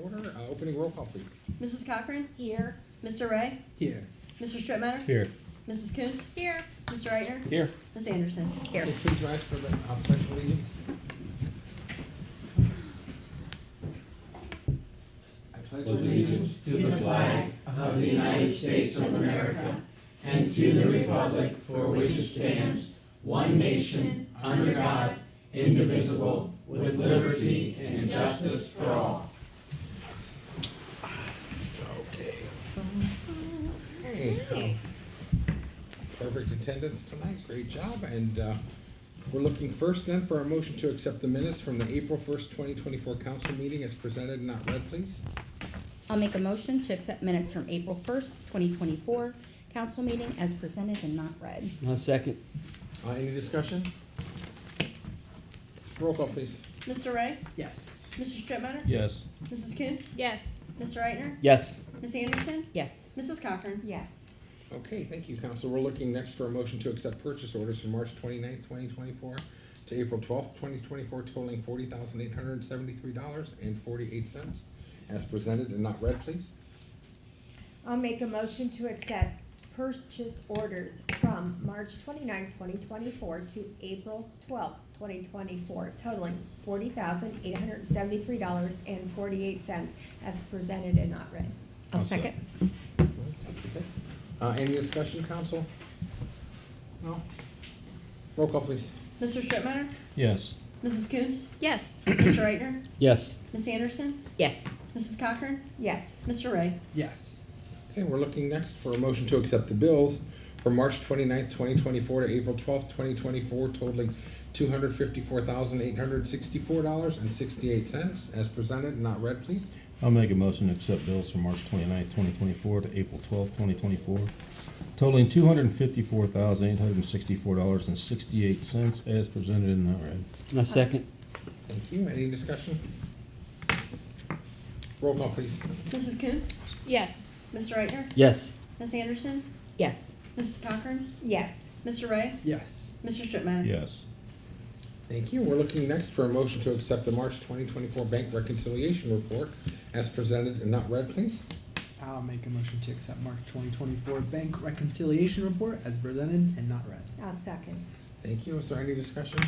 order. Opening roll call, please. Mrs. Cochran? Here. Mr. Ray? Here. Mr. Strittmatter? Here. Mrs. Coons? Here. Mr. Eitner? Here. Ms. Anderson? Here. Okay, please rise for the pledge of allegiance. I pledge allegiance to the flag of the United States of America and to the republic for which it stands, one nation, under God, indivisible, with liberty and justice for all. Hey. Perfect attendance tonight. Great job. And we're looking first then for a motion to accept the minutes from the April 1st, 2024 council meeting as presented and not read, please. I'll make a motion to accept minutes from April 1st, 2024 council meeting as presented and not read. I'll second. Any discussion? Roll call, please. Mr. Ray? Yes. Mr. Strittmatter? Yes. Mrs. Coons? Yes. Mr. Eitner? Yes. Ms. Anderson? Yes. Mrs. Cochran? Yes. Okay, thank you, Council. We're looking next for a motion to accept purchase orders from March 29th, 2024 to April 12th, 2024 totaling $40,873.48 as presented and not read, please. I'll make a motion to accept purchase orders from March 29th, 2024 to April 12th, 2024 totaling $40,873.48 as presented and not read. I'll second. Any discussion, Council? No? Roll call, please. Mr. Strittmatter? Yes. Mrs. Coons? Yes. Mr. Eitner? Yes. Ms. Anderson? Yes. Mrs. Cochran? Yes. Mr. Ray? Yes. Okay, we're looking next for a motion to accept the bills from March 29th, 2024 to April 12th, 2024 totaling $254,864.68 as presented and not read, please. I'll make a motion to accept bills from March 29th, 2024 to April 12th, 2024, totaling $254,864.68 as presented and not read. I'll second. Thank you. Any discussion? Roll call, please. Mrs. Coons? Yes. Mr. Eitner? Yes. Ms. Anderson? Yes. Mrs. Cochran? Yes. Mr. Ray? Yes. Mr. Strittmatter? Yes. Thank you. We're looking next for a motion to accept the March 2024 bank reconciliation report as presented and not read, please. I'll make a motion to accept March 2024 bank reconciliation report as presented and not read. I'll second. Thank you. Is there any discussion?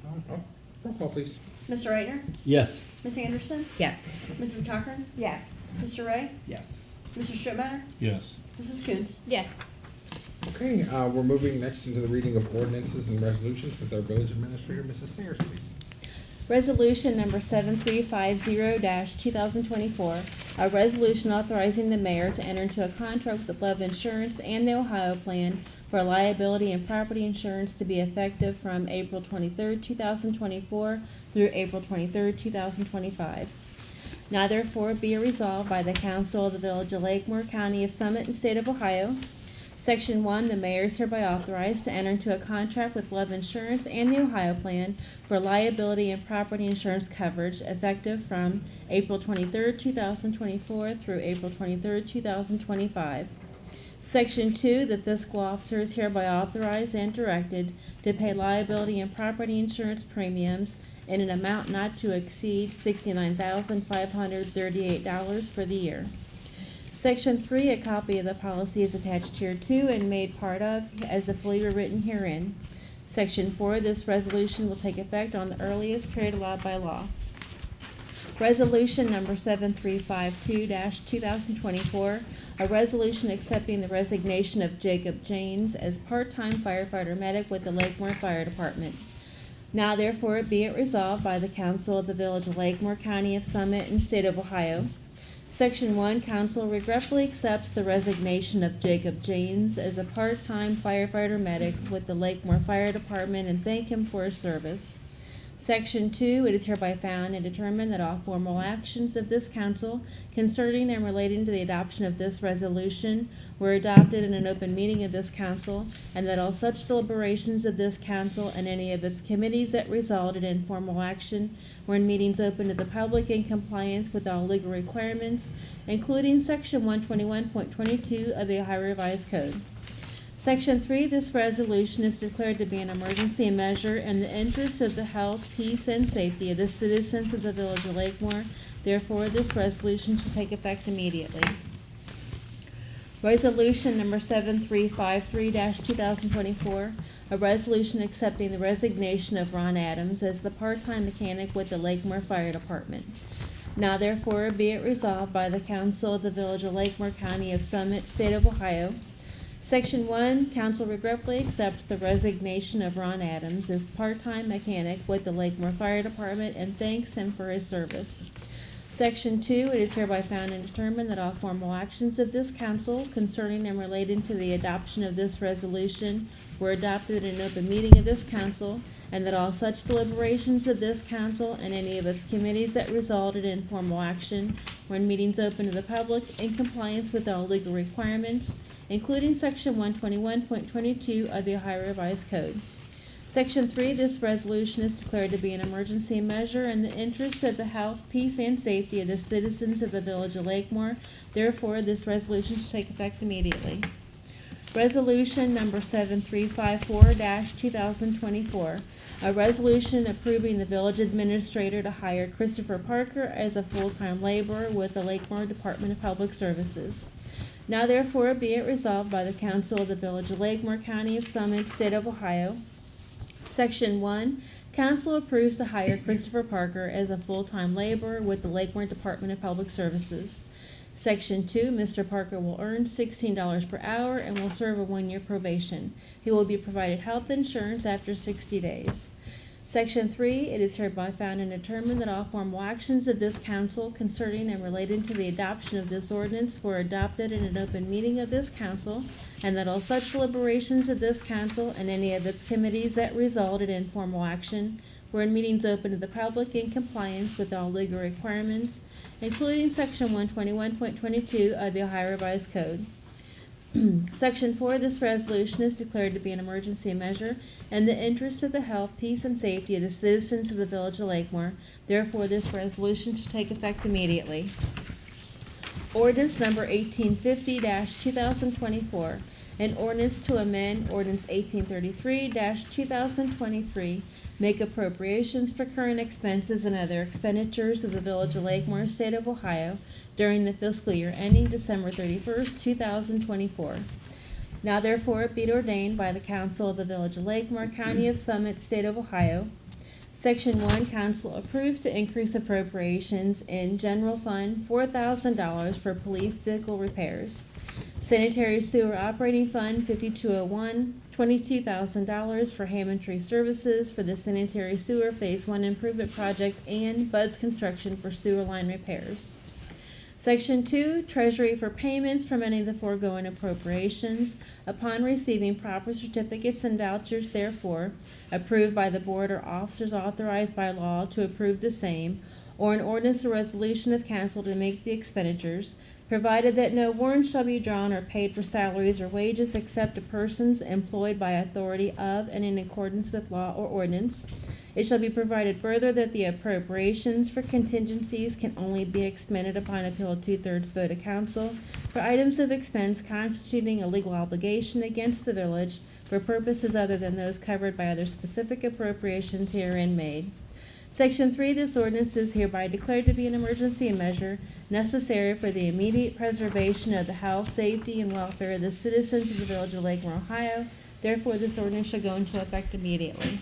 No? Oh, roll call, please. Mr. Eitner? Yes. Ms. Anderson? Yes. Mrs. Cochran? Yes. Mr. Ray? Yes. Mr. Strittmatter? Yes. Mrs. Coons? Yes. Okay, we're moving next into the reading of ordinances and resolutions with our village administrator, Mrs. Sayers, please. Resolution number 7350-2024, a resolution authorizing the mayor to enter into a contract with the Love Insurance and the Ohio Plan for liability and property insurance to be effective from April 23rd, 2024 through April 23rd, 2025. Now therefore be it resolved by the Council of the Village of Lakemore, County of Summit, and State of Ohio. Section 1, the mayor is hereby authorized to enter into a contract with Love Insurance and the Ohio Plan for liability and property insurance coverage effective from April 23rd, 2024 through April 23rd, 2025. Section 2, the fiscal officer is hereby authorized and directed to pay liability and property insurance premiums in an amount not to exceed $69,538 for the year. Section 3, a copy of the policy is attached here to and made part of as the fully written herein. Section 4, this resolution will take effect on the earliest period allowed by law. Resolution number 7352-2024, a resolution accepting the resignation of Jacob James as part-time firefighter medic with the Lakemore Fire Department. Now therefore be it resolved by the Council of the Village of Lakemore, County of Summit, and State of Ohio. Section 1, Council regretfully accepts the resignation of Jacob James as a part-time firefighter medic with the Lakemore Fire Department and thank him for his service. Section 2, it is hereby found and determined that all formal actions of this council concerning and relating to the adoption of this resolution were adopted in an open meeting of this council, and that all such deliberations of this council and any of its committees that resulted in formal action were in meetings open to the public in compliance with all legal requirements, including Section 121.22 of the Ohio Revised Code. Section 3, this resolution is declared to be an emergency measure in the interest of the health, peace, and safety of the citizens of the Village of Lakemore. Therefore, this resolution shall take effect immediately. Resolution number 7353-2024, a resolution accepting the resignation of Ron Adams as the part-time mechanic with the Lakemore Fire Department. Now therefore be it resolved by the Council of the Village of Lakemore, County of Summit, State of Ohio. Section 1, council regretfully accepts the resignation of Ron Adams as part-time mechanic with the Lakemore Fire Department and thanks him for his service. Section 2, it is hereby found and determined that all formal actions of this council concerning and relating to the adoption of this resolution were adopted in an open meeting of this council, and that all such deliberations of this council and any of its committees that resulted in formal action were in meetings open to the public in compliance with all legal requirements, including Section 121.22 of the Ohio Revised Code. Section 3, this resolution is declared to be an emergency measure in the interest of the health, peace, and safety of the citizens of the Village of Lakemore. Therefore, this resolution shall take effect immediately. Resolution number 7354-2024, a resolution approving the village administrator to hire Christopher Parker as a full-time laborer with the Lakemore Department of Public Services. Now therefore be it resolved by the Council of the Village of Lakemore, County of Summit, State of Ohio. Section 1, council approves to hire Christopher Parker as a full-time laborer with the Lakemore Department of Public Services. Section 2, Mr. Parker will earn $16 per hour and will serve a 1-year probation. He will be provided health insurance after 60 days. Section 3, it is hereby found and determined that all formal actions of this council concerning and relating to the adoption of this ordinance were adopted in an open meeting of this council, and that all such deliberations of this council and any of its committees that resulted in formal action were in meetings open to the public in compliance with all legal requirements, including Section 121.22 of the Ohio Revised Code. Section 4, this resolution is declared to be an emergency measure in the interest of the health, peace, and safety of the citizens of the Village of Lakemore. Therefore, this resolution shall take effect immediately. Ordinance number 1850-2024, an ordinance to amend Ordinance 1833-2023, make appropriations for current expenses and other expenditures of the Village of Lakemore, State of Ohio, during the fiscal year ending December 31st, 2024. Now therefore be it ordained by the Council of the Village of Lakemore, County of Summit, State of Ohio. Section 1, council approves to increase appropriations in general fund $4,000 for police vehicle repairs. Sanitary sewer operating fund 5201, $22,000 for Hammond Tree Services for the sanitary sewer phase 1 improvement project and Bud's Construction for sewer line repairs. Section 2, Treasury for payments from any of the foregoing appropriations upon receiving proper certificates and vouchers therefore, approved by the board or officers authorized by law to approve the same, or an ordinance or resolution of council to make the expenditures, provided that no warrant shall be drawn or paid for salaries or wages except to persons employed by authority of and in accordance with law or ordinance. It shall be provided further that the appropriations for contingencies can only be expended upon appeal of 2/3 vote of council for items of expense constituting a legal obligation against the village for purposes other than those covered by other specific appropriations herein made. Section 3, this ordinance is hereby declared to be an emergency measure necessary for the immediate preservation of the health, safety, and welfare of the citizens of the Village of Lakemore, Ohio. Therefore, this ordinance shall go into effect immediately.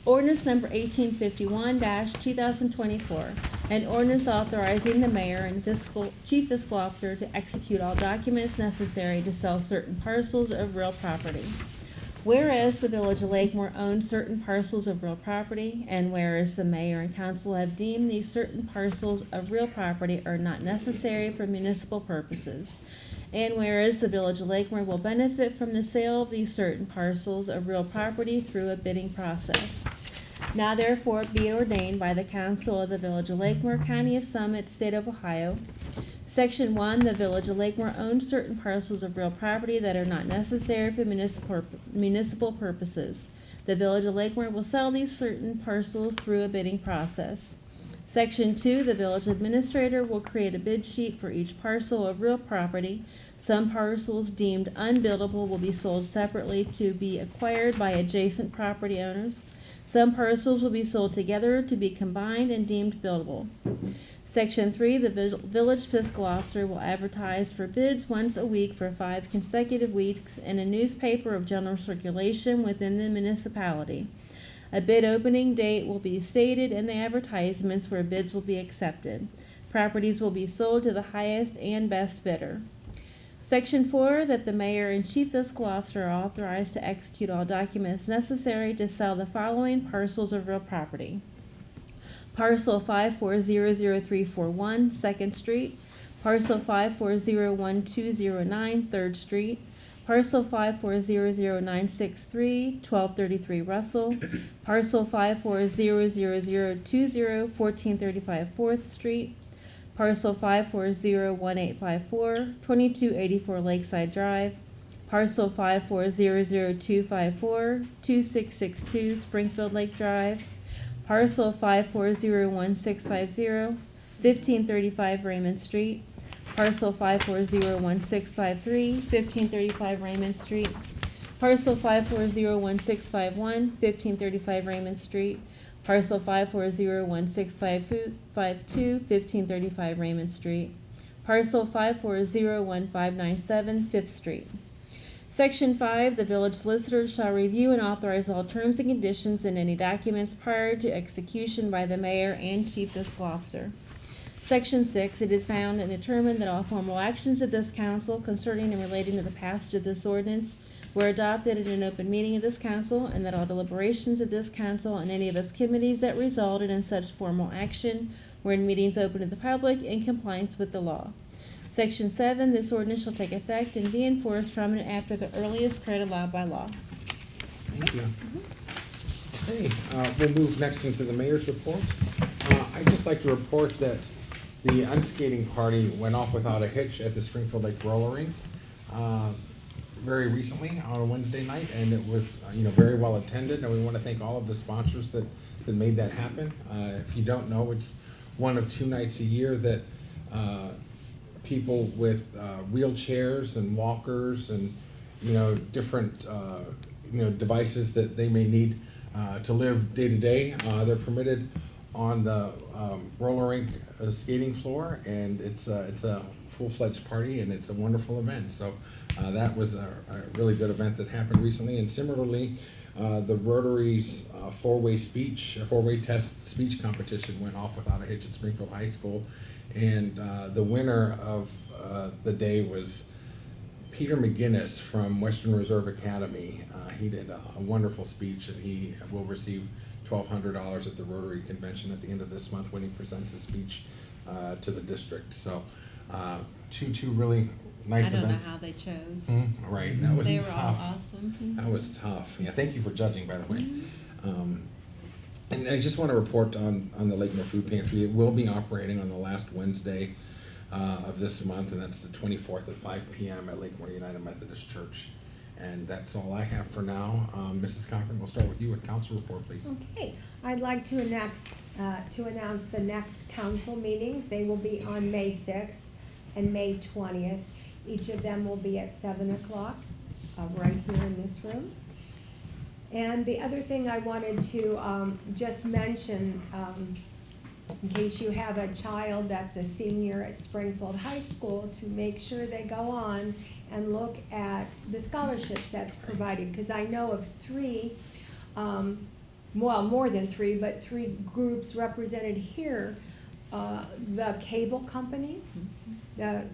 Ordinance number 1851-2024, an ordinance authorizing the mayor and chief fiscal officer to execute all documents necessary to sell certain parcels of real property. Whereas the Village of Lakemore owns certain parcels of real property, and whereas the mayor and council have deemed these certain parcels of real property are not necessary for municipal purposes, and whereas the Village of Lakemore will benefit from the sale of these certain parcels of real property through a bidding process. Now therefore be ordained by the Council of the Village of Lakemore, County of Summit, State of Ohio. Section 1, the Village of Lakemore owns certain parcels of real property that are not necessary for municipal purposes. The Village of Lakemore will sell these certain parcels through a bidding process. Section 2, the village administrator will create a bid sheet for each parcel of real property. Some parcels deemed unbuildable will be sold separately to be acquired by adjacent property owners. Some parcels will be sold together to be combined and deemed buildable. Section 3, the village fiscal officer will advertise for bids once a week for 5 consecutive weeks in a newspaper of general circulation within the municipality. A bid opening date will be stated in the advertisements where bids will be accepted. Properties will be sold to the highest and best bidder. Section 4, that the mayor and chief fiscal officer are authorized to execute all documents necessary to sell the following parcels of real property. Parcel 5400341, 2nd Street. Parcel 5401209, 3rd Street. Parcel 5400963, 1233 Russell. Parcel 5400020, 1435 4th Street. Parcel 5401854, 2284 Lakeside Drive. Parcel 5400254, 2662 Springfield Lake Drive. Parcel 5401650, 1535 Raymond Street. Parcel 5401653, 1535 Raymond Street. Parcel 5401651, 1535 Raymond Street. Parcel 5401652, 1535 Raymond Street. Parcel 5401597, 5th Street. Section 5, the village solicitor shall review and authorize all terms and conditions and any documents prior to execution by the mayor and chief fiscal officer. Section 6, it is found and determined that all formal actions of this council concerning and relating to the passage of this ordinance were adopted in an open meeting of this council, and that all deliberations of this council and any of its committees that resulted in such formal action were in meetings open to the public in compliance with the law. Section 7, this ordinance shall take effect and be enforced from and after the earliest period allowed by law. Thank you. Okay, we'll move next into the mayor's report. I'd just like to report that the unskating party went off without a hitch at the Springfield Lake roller rink very recently on a Wednesday night, and it was very well attended, and we want to thank all of the sponsors that made that happen. If you don't know, it's one of 2 nights a year that people with wheelchairs and walkers and different devices that they may need to live day to day, they're permitted on the roller rink skating floor, and it's a full-fledged party, and it's a wonderful event. So that was a really good event that happened recently. And similarly, the Rotary's four-way test speech competition went off without a hitch at Springfield High School, and the winner of the day was Peter McGinnis from Western Reserve Academy. He did a wonderful speech, and he will receive $1,200 at the Rotary Convention at the end of this month when he presents his speech to the district. So two really nice events. I don't know how they chose. Right, that was They tough. were all awesome. That was tough. Yeah, thank you for judging, by the way. And I just want to report on the Lakemore Food Pantry. It will be operating on the last Wednesday of this month, and that's the 24th at 5 p.m. at Lakemore United Methodist Church. And that's all I have for now. Mrs. Cochran, we'll start with you with council report, please. Okay, I'd like to announce the next council meetings. They will be on May 6th and May 20th. Each of them will be at 7 o'clock, right here in this room. And the other thing I wanted to just mention, in case you have a child that's a senior at Springfield High School, to make sure they go on and look at the scholarships that's provided, because I know of 3, well, more than 3, but 3 groups represented here. The cable company, the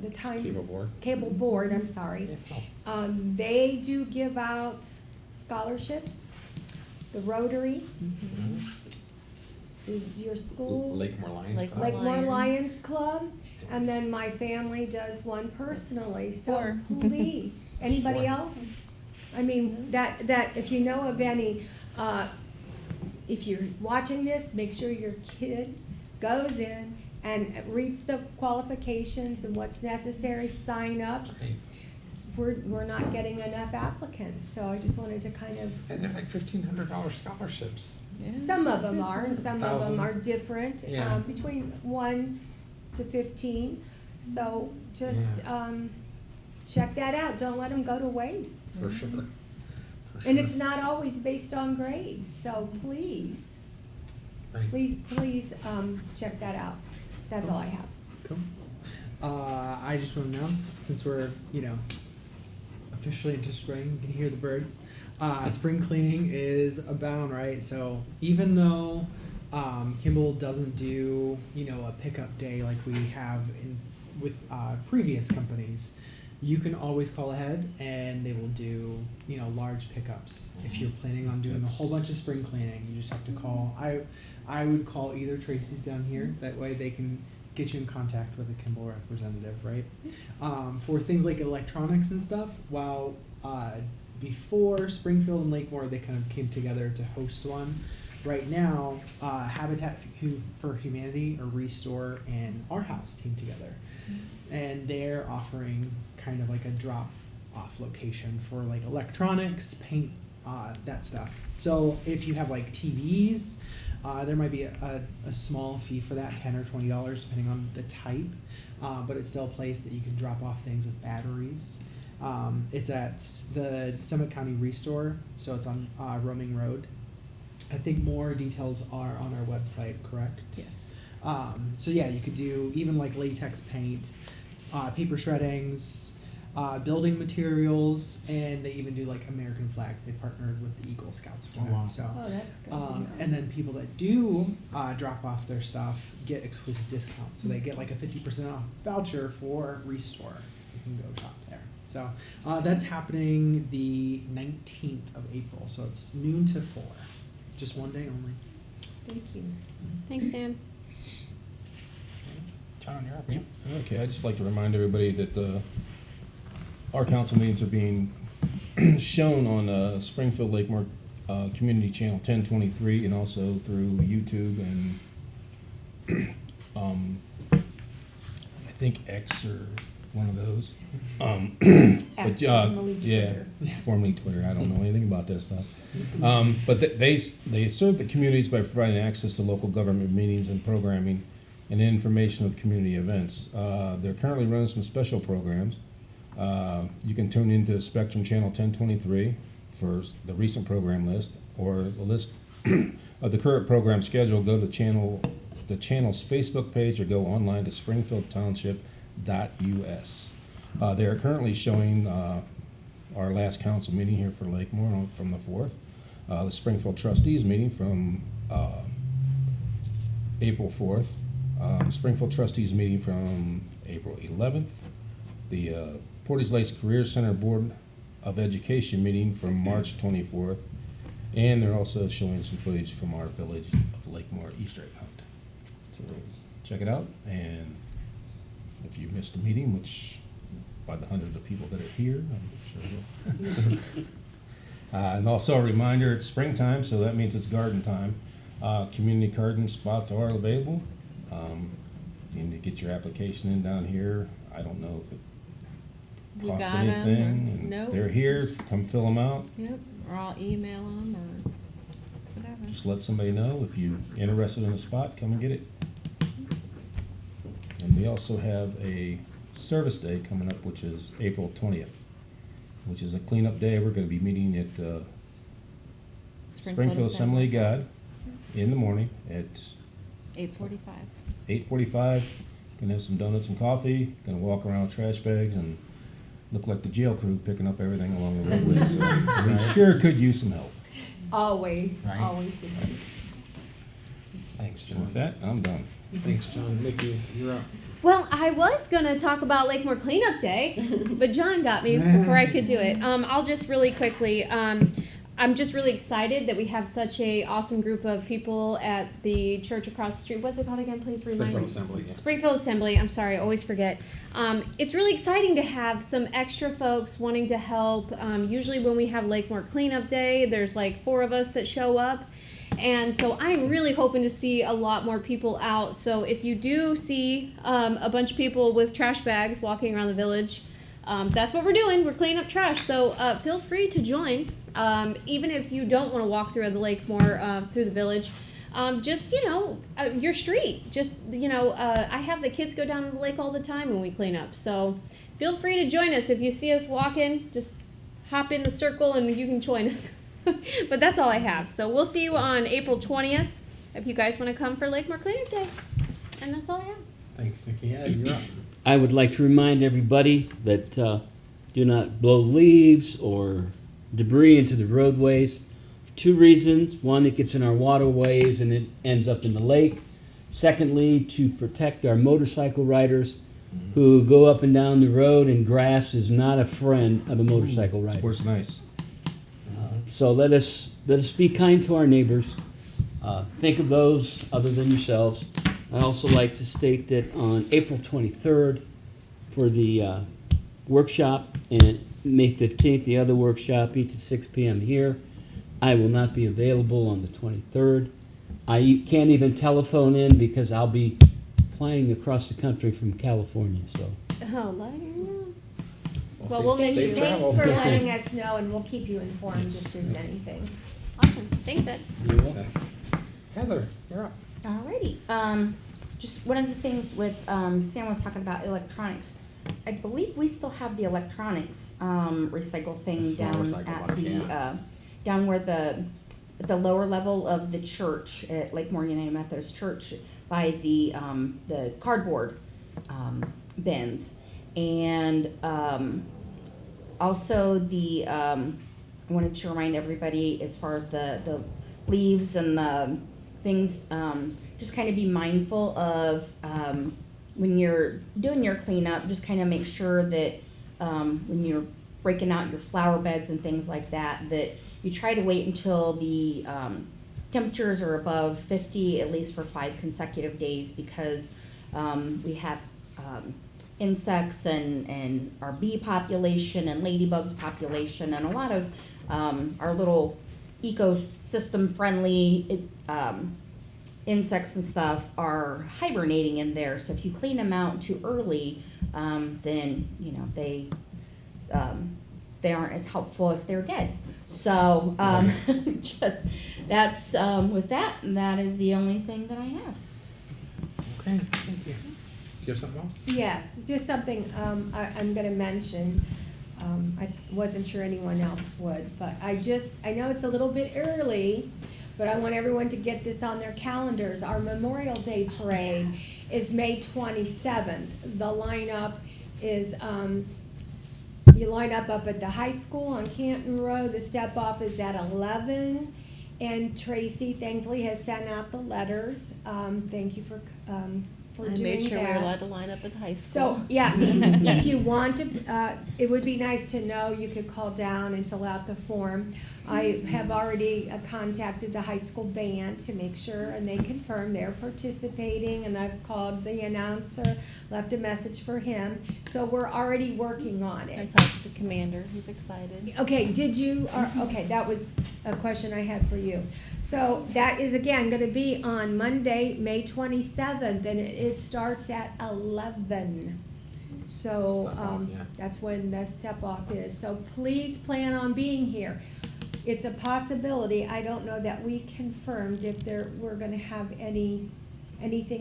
cable board, I'm sorry. They do give out scholarships. The Rotary is your school. Lakemore Lions Club. Lakemore Lions Club. And then my family does one personally, so 4. please, anybody 4. else? I mean, that if you know of any, if you're watching this, make sure your kid goes in and reads the qualifications and what's necessary, sign up. Right. We're not getting enough applicants, so I just wanted to kind of. And they're like $1,500 scholarships. Yeah. Some of them are, and some of 1,000? them are different, Yeah. between 1 to 15. So just check that out. Don't let them go to waste. For sure. For And sure. it's not always based on grades, so please, Right. please, check that out. That's all I have. Cool. I just want to announce, since we're, officially into spring, you can hear the birds. Spring cleaning is abound, right? So even though Kimball doesn't do, a pickup day like we have with previous companies, you can always call ahead and they will do, large pickups. If you're planning on doing a whole bunch of spring cleaning, you just have to call. I would call either Tracy's down here. That way they can get you in contact with a Kimball representative, right? For things like electronics and stuff, while before Springfield and Lakemore, they kind of came together to host one. Right now, Habitat for Humanity or Restore and Our House team together. And they're offering kind of like a drop-off location for like electronics, paint, that stuff. So if you have like TVs, there might be a small fee for that, $10 or $20 depending on the type, but it's still a place that you can drop off things with batteries. It's at the Summit County Restore, so it's on Roaming Road. I think more details are on our website, correct? Yes. So yeah, you could do even like latex paint, paper shreddings, building materials, and they even do like American flags. They partnered with the Eagle Scouts for Oh, that. wow. So, Oh, that's good to know. and then people that do drop off their stuff get exclusive discounts. So they get like a 50% off voucher for Restore. You can go shop there. So that's happening the 19th of April. So it's noon to 4. Just one day only. Thank you. Thanks, Sam. John, you're up. Yeah. Okay, I'd just like to remind everybody that our council meetings are being shown on Springfield Lakemore Community Channel 1023 and also through YouTube and I think X or one of those. X, But, formerly yeah, Twitter. formerly Twitter. I don't know anything about that stuff. But they serve the communities by providing access to local government meetings and programming and information of community events. They're currently running some special programs. You can tune into Spectrum Channel 1023 for the recent program list or the list of the current program schedule. Go to the channel's Facebook page or go online to springfieldtownship.us. They are currently showing our last council meeting here for Lakemore from the 4th, the Springfield Trustees meeting from April 4th, Springfield Trustees meeting from April 11th, the Portage Lakes Career Center Board of Education meeting from March 24th, and they're also showing some footage from our Village of Lakemore Easter egg hunt. So check it out, and if you missed a meeting, which by the hundreds of people that are here, I'm sure you'll. And also a reminder, it's springtime, so that means it's garden time. Community garden spots are available. You need to get your application in down here. I don't know if it We costs got 'em, or- anything. And nope. they're here, come fill them out. Yep, or I'll email them or whatever. Just let somebody know if you're interested in a spot, come and get it. And we also have a service day coming up, which is April 20th, which is a cleanup day. We're gonna be meeting at Springfield Assembly of God in the morning at 8:45. 8:45. Gonna have some donuts and coffee, gonna walk around with trash bags and look like the jail crew picking up everything along the roadway. So we sure could use some help. Always, Right. always good news. Thanks, John. With that, I'm done. Thanks, John. Mickey, you're up. Well, I was gonna talk about Lakemore Cleanup Day, but John got me before I could do it. I'll just really quickly. I'm just really excited that we have such a awesome group of people at the church across the street. What's it called again? Please remind me. Springfield Assembly. Springfield Assembly. I'm sorry, I always forget. It's really exciting to have some extra folks wanting to help. Usually when we have Lakemore Cleanup Day, there's like 4 of us that show up. And so I'm really hoping to see a lot more people out. So if you do see a bunch of people with trash bags walking around the village, that's what we're doing. We're cleaning up trash. So feel free to join. Even if you don't want to walk through the Lakemore, through the village, just, your street. Just, I have the kids go down to the lake all the time when we clean up. So feel free to join us. If you see us walking, just hop in the circle and you can join us. But that's all I have. So we'll see you on April 20th if you guys want to come for Lakemore Cleanup Day. And that's all I have. Thanks, Nikki. Ed, you're up. I would like to remind everybody that do not blow leaves or debris into the roadways. For 2 reasons. One, it gets in our waterways and it ends up in the lake. Secondly, to protect our motorcycle riders who go up and down the road, and grass is not a friend of a motorcycle rider. Works nice. So let us be kind to our neighbors. Think of those other than yourselves. I'd also like to state that on April 23rd for the workshop and May 15th, the other workshop, each at 6 p.m. here. I will not be available on the 23rd. I can't even telephone in because I'll be flying across the country from California. So Oh, let you know. Well, safe- we'll make safe you. travel. Thanks for That's letting us know, and we'll keep you informed Yes. if there's anything. Awesome. Thanks, Ed. Heather, you're up. Alrighty, just one of the things with, Sam was talking about electronics. I believe we still have the electronics, recycle The thing small down recycle at box, the, yeah. down where at the lower level of the church at Lakemore United Methodist Church by the cardboard, bins. And, also I wanted to remind everybody as far as the leaves and the things, just kind of be mindful of, when you're doing your cleanup, just kind of make sure that, when you're breaking out your flower beds and things like that, that you try to wait until the, temperatures are above 50, at least for 5 consecutive days, because, we have, insects and our bee population and ladybugs population and a lot of our little ecosystem friendly insects and stuff are hibernating in there. So if you clean them out too early, then they aren't as helpful if they're dead. So just that's with that, and that is the only thing that I have. Okay, thank you. Do you have something else? Yes, just something I'm gonna mention. I wasn't sure anyone else would, but I know it's a little bit early, but I want everyone to get this on their calendars. Our Memorial Day Parade is May 27th. The lineup is, you line up at the high school on Canton Road. The step off is at 11. And Tracy thankfully has sent out the letters. Thank you for doing that. I made sure we were allowed to line up at the high school. So, yeah, if you want to, it would be nice to know, you could call down and fill out the form. I have already contacted the high school band to make sure, and they confirm they're participating, and I've called the announcer, left a message for him, so we're already working on I it. talked to the commander. He's excited. Okay, okay, that was a question I had for you. So that is again gonna be on Monday, May 27th, and it starts at 11. So, Step off, yeah. that's when the step off is, so please plan on being here. It's a possibility, I don't know that we confirmed if we're gonna have anything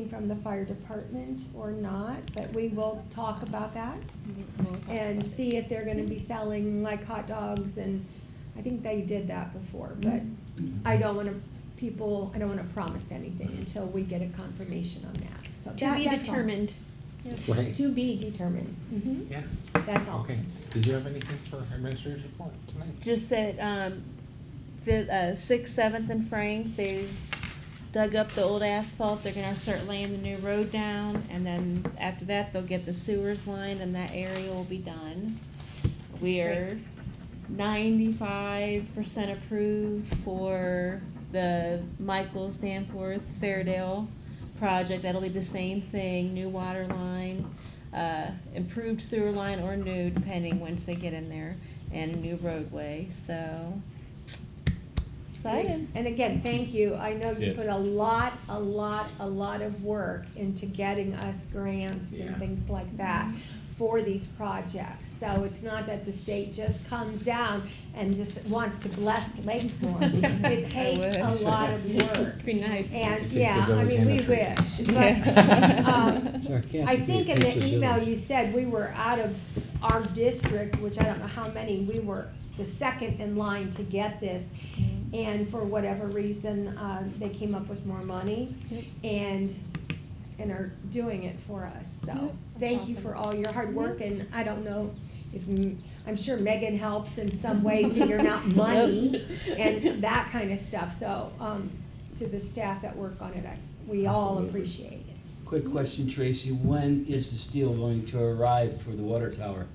from the fire department or not, but we will talk about that and see if they're gonna be selling like hot dogs, and I think they did that before, but I don't wanna promise anything until we get a confirmation on that. So To be that's all. determined. Right. To be determined. Yeah, That's all. okay. Did you have anything for administrator's report tonight? Just that, the 6th, 7th, and Frank, they dug up the old asphalt. They're gonna start laying the new road down, and then after that, they'll get the sewers lined, and that area will be done. We are 95% approved for the Michael Stanforth Fairdale project. That'll be the same thing, new water line, improved sewer line or new, depending once they get in there, and a new roadway. So Excited. And again, thank you. I know you Yeah. put a lot of work into getting us grants Yeah. and things like that for these projects. So it's not that the state just comes down and just wants to bless Lakemore. It takes a wish. lot of work. Be nice. And, takes yeah, a I village mean, and we a Tracy. wish, but, So it can't I be, think it in takes the a email village. you said we were out of our district, which I don't know how many, we were the second in line to get this. And for whatever reason, they came up with more money Yep. and are doing it for us. So, Yep, thank that's you awesome. for all your hard work, and I don't know if, I'm sure Megan helps in some way figuring out money and that kind of stuff. So, to the staff that work on it, we all Absolutely. appreciate it. Quick question, Tracy, when is the steel going to arrive for the water tower?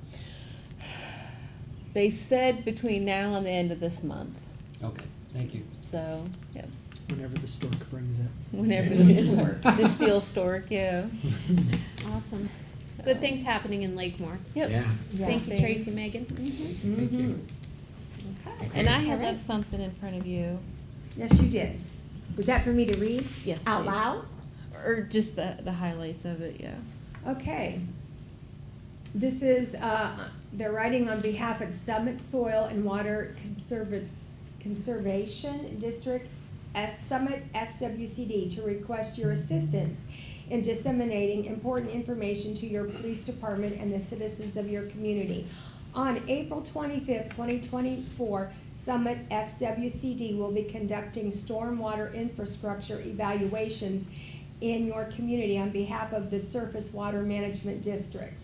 They said between now and the end of this month. Okay, thank you. So, yep. Whenever the stork brings it. Whenever the steel stork, yeah. Awesome. Good things happening in Lakemore. Yep. Yeah, Thank you, Thanks. Tracy, Megan. thank you. Okay. And I have All right. left something in front of you. Yes, you did. Was that for me to read? Yes, Out please. loud? Or just the highlights of it, yeah. Okay. This is, they're writing on behalf of Summit Soil and Water Conservation District, Summit SWCD, to request your assistance in disseminating important information to your police department and the citizens of your community. On April 25th, 2024, Summit SWCD will be conducting stormwater infrastructure evaluations in your community on behalf of the Surface Water Management District.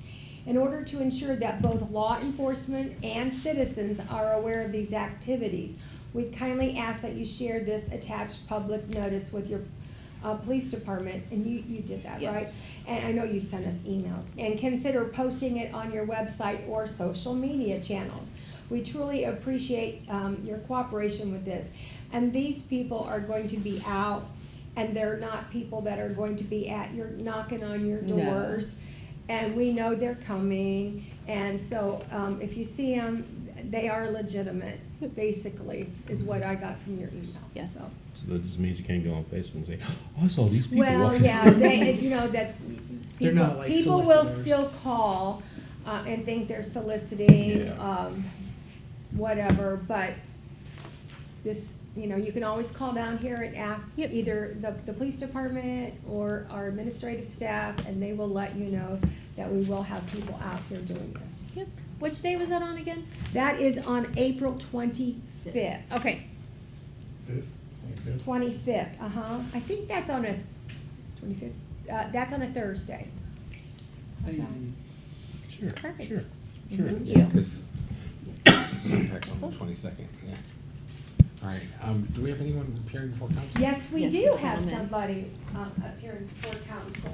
In order to ensure that both law enforcement and citizens are aware of these activities, we kindly ask that you share this attached public notice with your police department, and you did that, right? Yes. And I know you sent us emails, and consider posting it on your website or social media channels. We truly appreciate your cooperation with this. And these people are going to be out, and they're not people that are going to be at your, knocking on your No. doors. And we know they're coming, and so if you see them, they are legitimate, basically, is what I got from your email. Yes. So. So that just means you can't go on Facebook and say, oh, I saw these people Well, walking. yeah, they, you know, that They're people, not like people will still solicitors. call and think they're soliciting, Yeah. whatever, but this, you know, you can always call down here and ask either the police department or our administrative staff, and they will let you know that we will have people out there doing this. Yep. Which day was that on again? That is on April 25th. Okay. 25th, I think that's on a, 25th, that's on a Thursday. Sure, Perfect. sure, sure. Mhm. Yeah, because soundtrack's on the 22nd, yeah. All right, do we have anyone appearing before council? Yes, we Yes, do there's have someone. somebody appearing before council.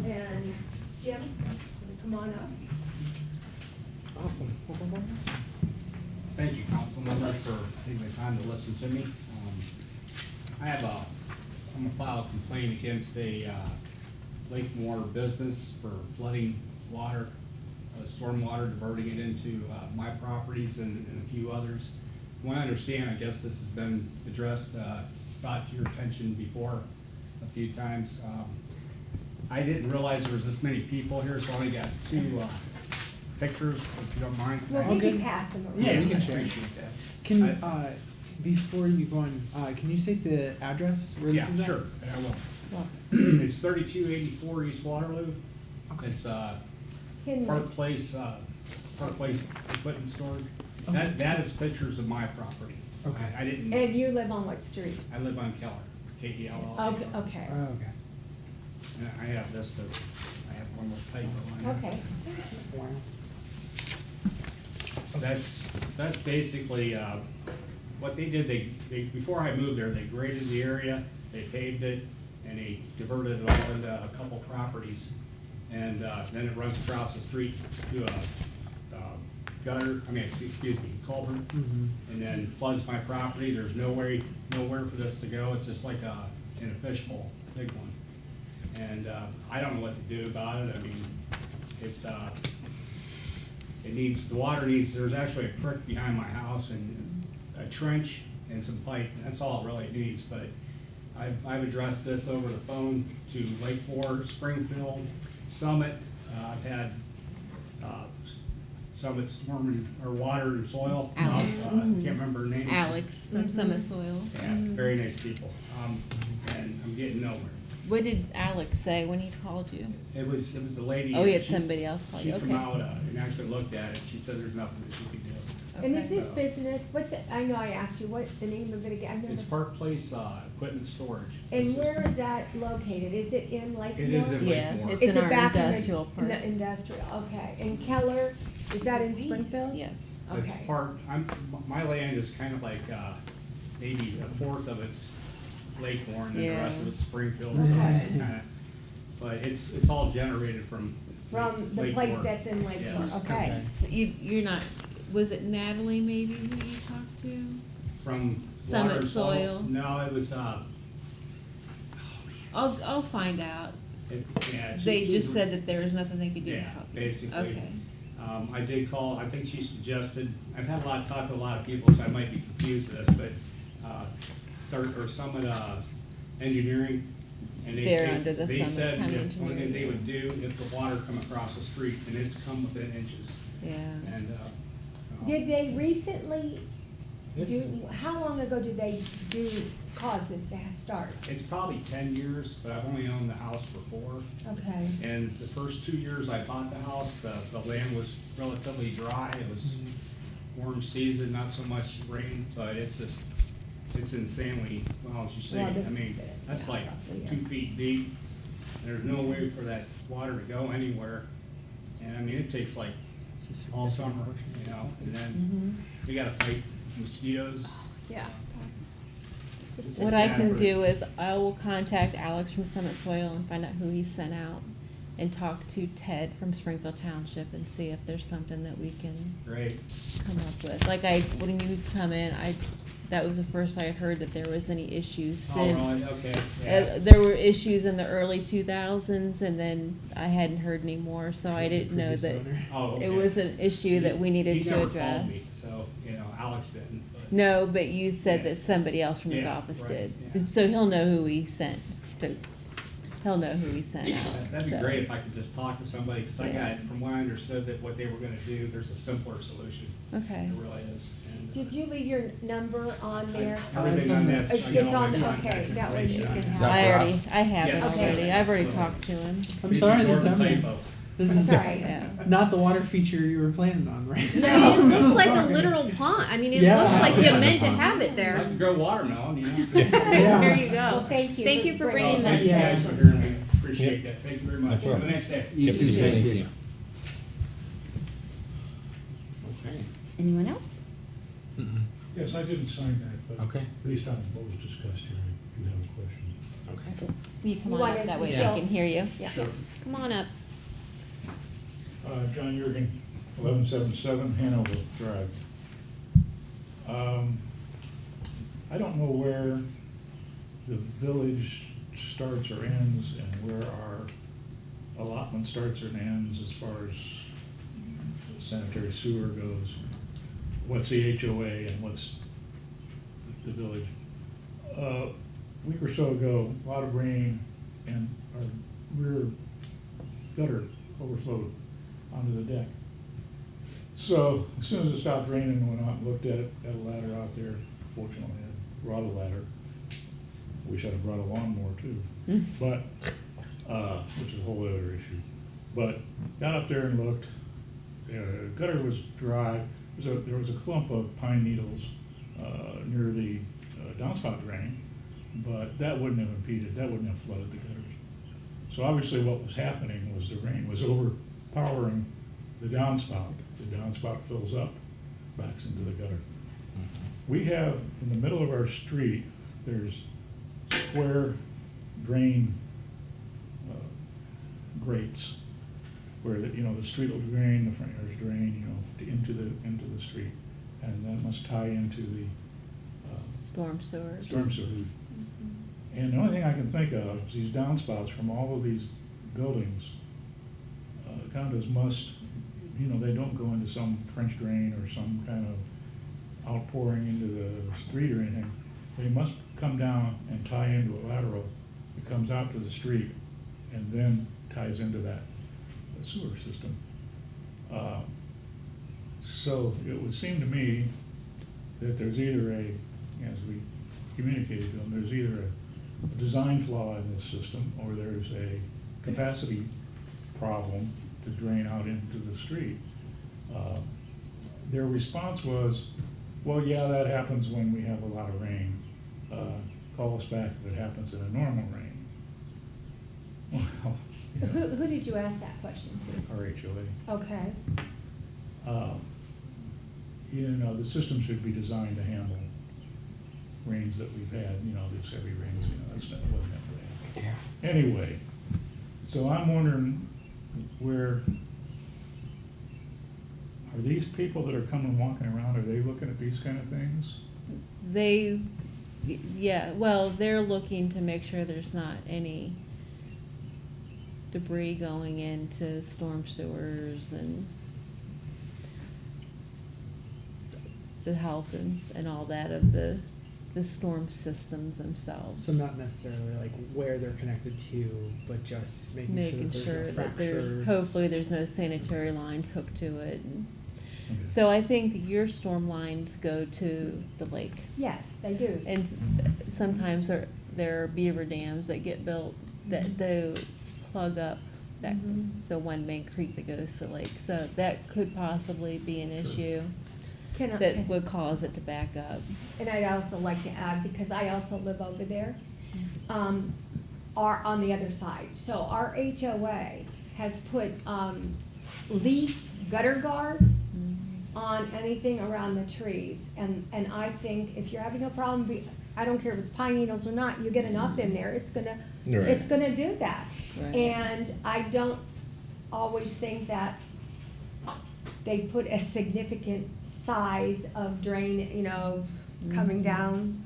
And Jim, come on up. Awesome. Thank you, council members, for taking the time to listen to me. I'm gonna file a complaint against a Lakemore business for flooding water, stormwater, diverting it into my properties and a few others. From what I understand, I guess this has been addressed, brought to your attention before a few times. I didn't realize there was this many people here, so I only got two pictures, if you don't mind. Well, we Okay. can pass them around. Yeah, we can I share. appreciate that. Can, before you go on, can you state the address where this Yeah, is at? sure, I will. It's 3284 East Waterloo. It's Henry. Park Place Equipment Storage. That is pictures of my property. Okay. I didn't, And you live on what street? I live on Keller, K-E-L-L. Okay, okay, Oh, okay. And I have this, I have one with paper on it. okay. Wow. That's basically, what they did, they, before I moved there, they graded the area, they paved it, and they diverted it all into a couple properties. And, then it runs across the street to a gutter, excuse me, culvert, Mhm. and then floods my property. There's nowhere for this to go. It's just like in a fishbowl, big one. And, I don't know what to do about it. I mean, it's, the water needs, there's actually a creek behind my house and a trench and some pipe, that's all it really needs, but I've addressed this over the phone to Lakemore, Springfield, Summit. I've had, Summit Storm or Water and Soil. Alex. Can't remember her name. Alex from Summit Soil. Yeah, very nice people. And I'm getting nowhere. What did Alex say when he called you? It was the lady. Oh, he had she- somebody else call you, She okay. come out and actually looked at it. She said there's nothing that she could do. And is Okay. this business, what's it, I know I asked you, what the name of it again? I've never- It's Park Place Equipment Storage. And where is that located? Is it in Lakemore? It is in Yeah, Lakemore. it's Is in it our back in the- industrial in park. the industrial, okay. And Keller, is that in Springfield? Yes. It's Okay. part, my land is kind of like, maybe a fourth of it's Lakemore and then the Yeah. rest of it's Springfield. Okay. Kinda. But it's all generated from From the place Lakemore. that's in Yes. Lakemore, okay. So you're not, was it Natalie maybe who you talked to? From Summit Water and Soil. No, it was, I'll find out. yeah. They just said that there was nothing they could do to Yeah, help you. basically. Okay. I did call, I think she suggested, I've had talked to a lot of people, so I might be confused with this, but, Summit, Engineering, and They're under the they Summit said County that one thing Engineering. they would do if the water come across the street, and it's come within inches, Yeah. and, Did they recently this, do, how long ago did they cause this to start? it's probably 10 years, but I've only owned the house for 4. Okay. And the first 2 years I bought the house, the land was relatively dry. It was warm season, not so much rain, but it's insanely, well, as you say, Well, I this mean, is it. that's Yeah, like probably, yeah. 2 feet deep. There's no way for that water to go anywhere. And I mean, it takes like It's a all significant summer, portion. you know, and then Mm-hmm. we gotta fight mosquitoes. Yeah, that's just. What I bad can for- do is I will contact Alex from Summit Soil and find out who he sent out and talk to Ted from Springfield Township and see if there's something that we can Great. come up with. Like when you come in, that was the first I heard that there was any issues Oh, really? since. Okay, yeah. There were issues in the early 2000s and then I hadn't heard any more, so I The didn't know previous that owner. Oh, okay. it was an issue that we needed He to never called me, address. so, Alex didn't, but. No, but you said Yeah. that somebody else from his Yeah, office right, did. yeah. So he'll know who he sent. He'll know who he sent out. That'd be so. great if I could just talk to somebody, because I Yeah. got, from what I understood, that what they were gonna do, there's a simpler solution. Okay. It really is. And, Did you leave your number on there? Everything on that, I It's got all on, my okay, contact that way you information can on have. there. I have Yes. it already. Okay. I've already So- talked to him. I'm sorry, this Ignore the is typo. this is Sorry. Yeah. not the water feature you were planning on, right? No, it looks like a Sorry. literal pond. I mean, it Yeah. looks like you meant to have it I there. could grow watermelon, you know? Yeah. There you Well, go. thank you. Thank you for Well, bringing thank this. you guys for hearing me, appreciate that, thank you very much. No Have a problem. nice day. Yep, too. thank you. Okay. Anyone else? Yes, I didn't sign that, but Okay. based on what was discussed here, I do have a question. Okay. You come You on want up, it that way still- they can hear you. Yeah. Come on up. John Jurgen, 1177 Hanover Drive. I don't know where the village starts or ends and where our allotment starts and ends as far as sanitary sewer goes. What's the HOA and what's the village? A week or so ago, a lot of rain and our rear gutter overflowed onto the deck. So as soon as it stopped raining, I went out and looked at it, had a ladder out there. Fortunately, I brought a ladder. Wish I'd have brought a lawnmower too, but, which is a whole other issue. But got up there and looked, gutter was dry. There was a clump of pine needles, near the downspout drain, but that wouldn't have impeded, that wouldn't have flooded the gutters. So obviously what was happening was the rain was overpowering the downspout. The downspout fills up, backs into the gutter. We have, in the middle of our street, there's square drain grates where the street will drain, the front yard's drain, into the street, and that must tie into the Storm sewers. storm sewer. And the only thing I can think of is these downspouts from all of these buildings, condos must, they don't go into some French drain or some kind of outpouring into the street or anything. They must come down and tie into a lateral that comes out to the street and then ties into that sewer system. So it would seem to me that there's either as we communicated to them, there's either a design flaw in this system, or there's a capacity problem to drain out into the street. Their response was, well, yeah, that happens when we have a lot of rain. Call us back if it happens in a normal rain. Well, you know, Who did you ask that question to? our HOA. Okay, You know, the system should be designed to handle rains that we've had, you know, this heavy rains, you know, that's not, wasn't that bad. Yeah. Anyway, so I'm wondering where, are these people that are coming walking around, are they looking at these kind of things? Yeah, well, they're looking to make sure there's not any debris going into storm sewers and the health and all that of the storm systems themselves. So not necessarily like where they're connected to, but just making sure that there's no fractures. Hopefully there's no sanitary lines hooked to it. Okay. So I think your storm lines go to the lake. yes, they do. And sometimes there are beaver dams that get built that they plug up Mhm. the one main creek that goes to the lake. So that could possibly be an issue that would cause it to back up. And I'd also like to add, because I also live over there, are on the other side. So our HOA has put leaf gutter guards on anything around the trees. And I think if you're having a problem, I don't care if it's pine needles or not, you get enough in there, it's gonna do that. Right. And I don't always think that they put a significant size of drain, you know, coming down.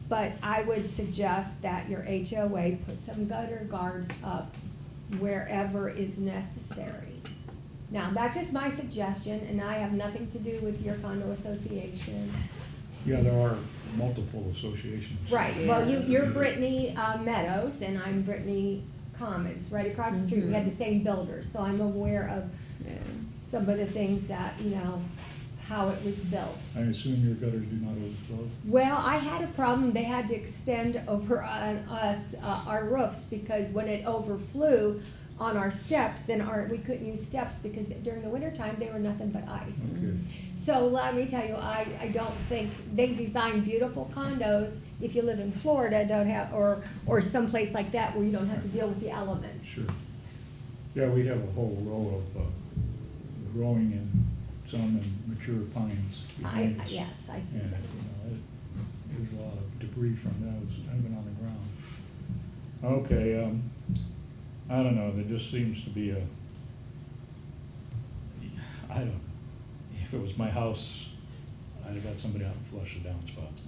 But I would suggest that your HOA put some gutter guards up wherever is necessary. Now, that's just my suggestion, and I have nothing to do with your condo association. Yeah, there are multiple associations. Right, well, you're Brittany Meadows, and I'm Brittany Commons, right across the street. We had the same builders, so I'm aware of Yeah. some of the things that, you know, how it was built. I assume your gutters do not overflow? Well, I had a problem, they had to extend over on us, our roofs, because when it overflew on our steps, then we couldn't use steps, because during the wintertime, they were nothing but ice. Okay. So let me tell you, I don't think, they design beautiful condos, if you live in Florida, don't have, or someplace like that where you don't have to deal with the elements. Sure. Yeah, we have a whole row of growing in some and mature pines behind us. Yes, I see And, that. you know, there's a lot of debris from those even on the ground. Okay, I don't know, there just seems to be I don't, if it was my house, I'd have got somebody out and flush the downspouts,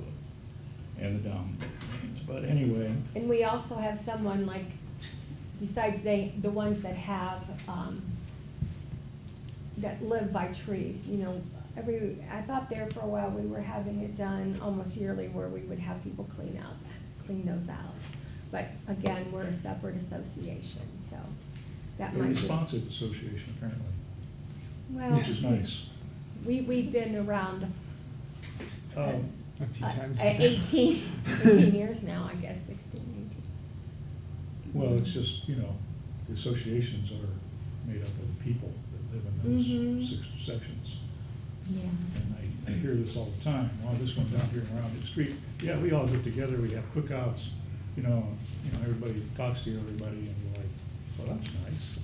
and the down drains, but anyway. And we also have someone like, besides the ones that have, that live by trees, you know, I thought there for a while we were having it done almost yearly where we would have people clean those out. But again, we're a separate association, so that A might just. responsive association apparently, Well, which is nice. we've been around Um, A few times. 18 years now, I guess, 16, 18. Well, it's just, you know, the associations are made up of the people that live in those Mhm. 6 sections. Yeah. And I hear this all the time, well, this one down here around the street, yeah, we all get together, we have cookouts, you know, everybody talks to everybody, and you're like, well, that's nice.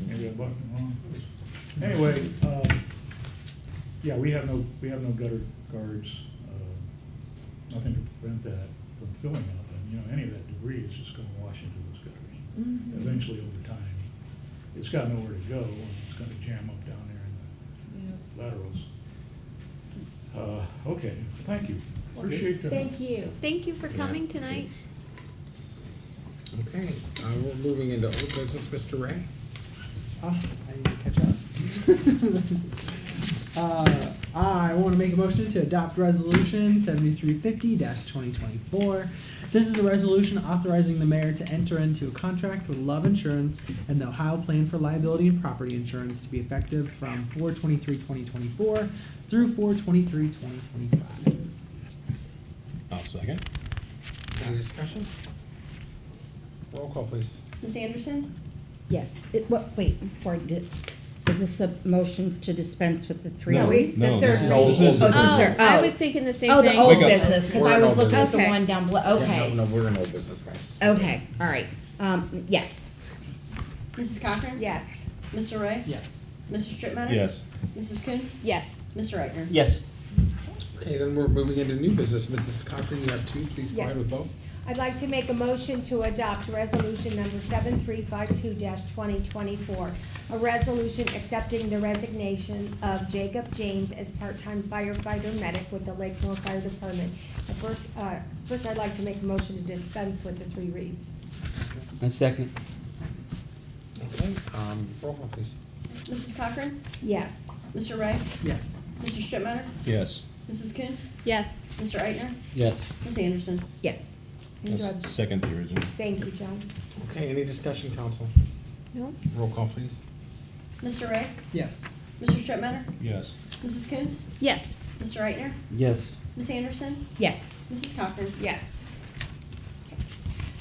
Maybe I'm bucking wrong. Anyway, yeah, we have no gutter guards, nothing to prevent that from filling up, and, you know, any of that debris is just gonna wash into those gutters. Mhm. Eventually, over time, it's got nowhere to go, and it's gonna jam up down there in the laterals. Okay, thank you. Appreciate that. Thank you. Thank you for coming tonight. Okay, we're moving into old business, Mr. Ray. I need to catch up. I want to make a motion to adopt resolution 7350-2024. This is a resolution authorizing the mayor to enter into a contract with Love Insurance and the Ohio Plan for Liability and Property Insurance to be effective from 4/23/2024 through 4/23/2025. I'll second. Any discussion? Roll call, please. Ms. Anderson? Yes, wait, before I do, is this a motion to dispense with the three No, reads? No, the this third is old read. business. Oh, this is Oh, there. I Oh. was thinking the same Oh, the thing. old Wake up. business, cause We're I in was old looking at the business. one down below, okay. No, we're in old business, guys. Okay, all right, yes. Mrs. Cochran? Yes. Mr. Ray? Yes. Mr. Strittmatter? Yes. Mrs. Coontz? Yes. Mr. Reichner? Yes. Okay, then we're moving into new business. Mrs. Cochran, you have two. Please go ahead Yes. with both. I'd like to make a motion to adopt resolution number 7352-2024, a resolution accepting the resignation of Jacob James as part-time firefighter medic with the Lakemore Fire Department. First, I'd like to make a motion to dispense with the three reads. A second. Okay, roll call, please. Mrs. Cochran? Yes. Mr. Ray? Yes. Mr. Strittmatter? Yes. Mrs. Coontz? Yes. Mr. Reichner? Yes. Ms. Anderson? Yes. And I'll Judge. second the original. Thank you, John. Okay, any discussion, council? No. Roll call, please. Mr. Ray? Yes. Mr. Strittmatter? Yes. Mrs. Coontz? Yes. Mr. Reichner? Yes. Ms. Anderson? Yes. Mrs. Cochran? Yes.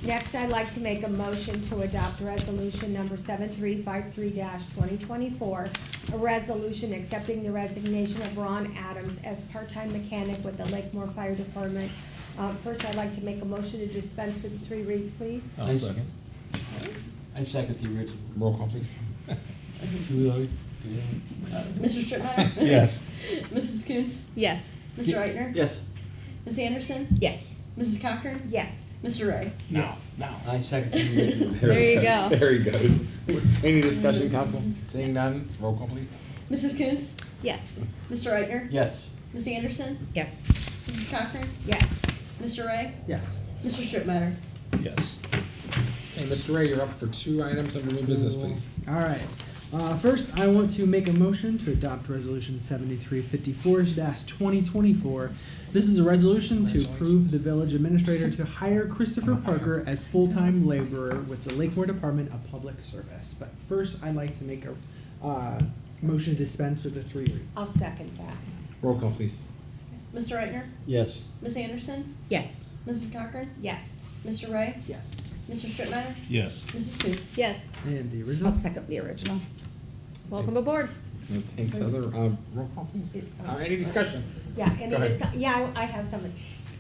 Next, I'd like to make a motion to adopt resolution number 7353-2024, a resolution accepting the resignation of Ron Adams as part-time mechanic with the Lakemore Fire Department. First, I'd like to make a motion to dispense with the three reads, please. I'll Nice. second. I second the original. Roll call, please. Mr. Strittmatter? Yes. Mrs. Coontz? Yes. Mr. Reichner? Yes. Ms. Anderson? Yes. Mrs. Cochran? Yes. Mr. Ray? Yes. I second the original. There you go. There he goes. Any discussion, council? Seeing none, roll call, please. Mrs. Coontz? Yes. Mr. Reichner? Yes. Ms. Anderson? Yes. Mrs. Cochran? Yes. Mr. Ray? Yes. Mr. Strittmatter? Yes. Hey, Mr. Ray, you're up for two items under new business, please. All right. First, I want to make a motion to adopt resolution 7354-2024. This is a resolution to approve the village administrator to hire Christopher Parker as full-time laborer with the Lakemore Department of Public Service. But first, I'd like to make a motion to dispense with the three reads. I'll second that. Roll call, please. Mr. Reichner? Yes. Ms. Anderson? Yes. Mrs. Cochran? Yes. Mr. Ray? Yes. Mr. Strittmatter? Yes. Mrs. Coontz? Yes. And the I'll original? second the original. Welcome aboard. Thanks, Heather. Roll call, please. Any discussion? Yeah, Go ahead. I have something.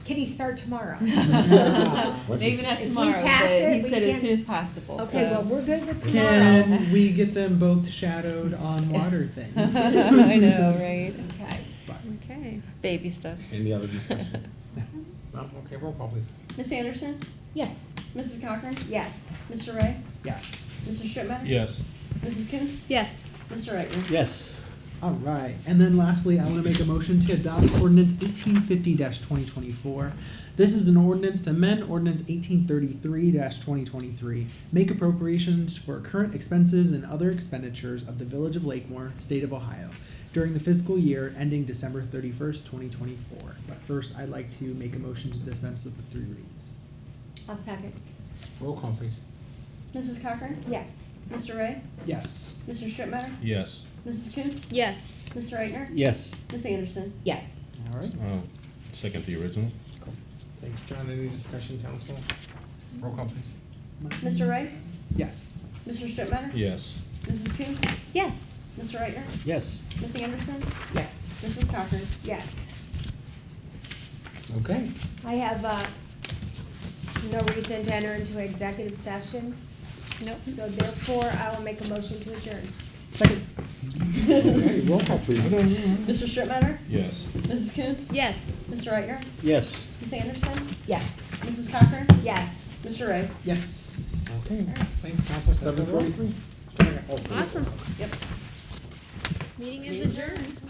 Can he start tomorrow? What's Maybe this- not If we tomorrow, pass but it, he we said as can't- soon as possible. Okay, so. well, we're good with tomorrow. Can we get them both shadowed on water things? I know, right? Okay. Okay. Baby steps. Any other discussion? No? Okay, roll call, please. Ms. Anderson? Yes. Mrs. Cochran? Yes. Mr. Ray? Yes. Mr. Strittmatter? Yes. Mrs. Coontz? Yes. Mr. Reichner? Yes. All right, and then lastly, I want to make a motion to adopt ordinance 1850-2024. This is an ordinance to amend ordinance 1833-2023, make appropriations for current expenses and other expenditures of the Village of Lakemore, State of Ohio, during the fiscal year ending December 31st, 2024. But first, I'd like to make a motion to dispense with the three reads. I'll second. Roll call, please. Mrs. Cochran? Yes. Mr. Ray? Yes. Mr. Strittmatter? Yes. Mrs. Coontz? Yes. Mr. Reichner? Yes. Ms. Anderson? Yes. All right. Second the original. Thanks, John. Any discussion, council? Roll call, please. Mr. Ray? Yes. Mr. Strittmatter? Yes. Mrs. Coontz? Yes. Mr. Reichner? Yes. Ms. Anderson? Yes. Mrs. Cochran? Yes. Okay. I have, no reason to enter into executive session, Nope. so therefore I will make a motion to adjourn. Second. Okay, roll call, please. Mr. Strittmatter? Yes. Mrs. Coontz? Yes. Mr. Reichner? Yes. Ms. Anderson? Yes. Mrs. Cochran? Yes. Mr. Ray? Yes. Okay, thanks, council. 7:43. Awesome. Yep. Meeting is adjourned.